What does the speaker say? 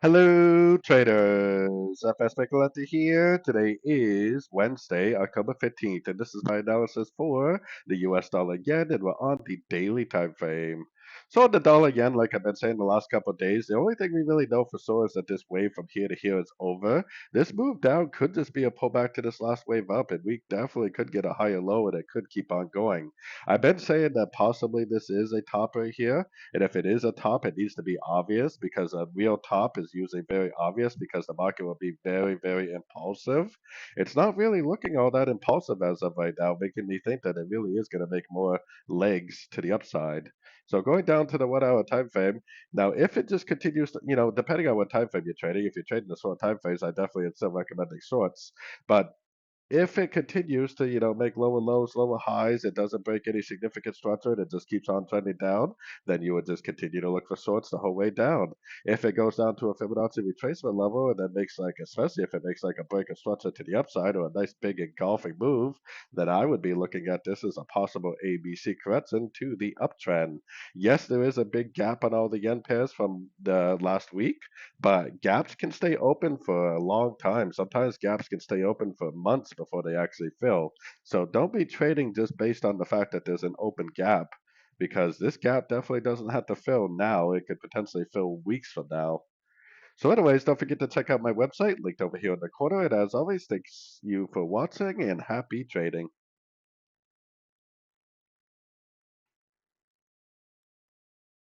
Hello, traders. FX Pip Collector here. Today is Wednesday, October 15th, and this is my analysis for the US dollar yen, and we're on the daily time frame. So on the dollar yen, like I've been saying the last couple of days, the only thing we really know for sure is that this wave from here to here is over. This move down could just be a pullback to this last wave up, and we definitely could get a higher low, and it could keep on going. I've been saying that possibly this is a top right here, and if it is a top, it needs to be obvious because a real top is usually very obvious because the market will be very, very impulsive. It's not really looking all that impulsive as of right now, making me think that it really is going to make more legs to the upside. So going down to the 1 hour time frame, now if it just continues to, depending on what time frame you're trading, if you're trading the short time frames, I definitely am still recommending shorts. But if it continues to, make lower lows, lower highs, it doesn't break any significant structure, and it just keeps on trending down, then you would just continue to look for shorts the whole way down. If it goes down to a Fibonacci retracement level and then makes like, especially if it makes like a break of structure to the upside or a nice big engulfing move, then I would be looking at this as a possible ABC correction to the uptrend. Yes, there is a big gap on all the yen pairs from the last week, but gaps can stay open for a long time. Sometimes gaps can stay open for months before they actually fill. So don't be trading just based on the fact that there's an open gap, because this gap definitely doesn't have to fill now. It could potentially fill weeks from now. So anyways, don't forget to check out my website linked over here in the corner. And as always, thanks you for watching and happy trading.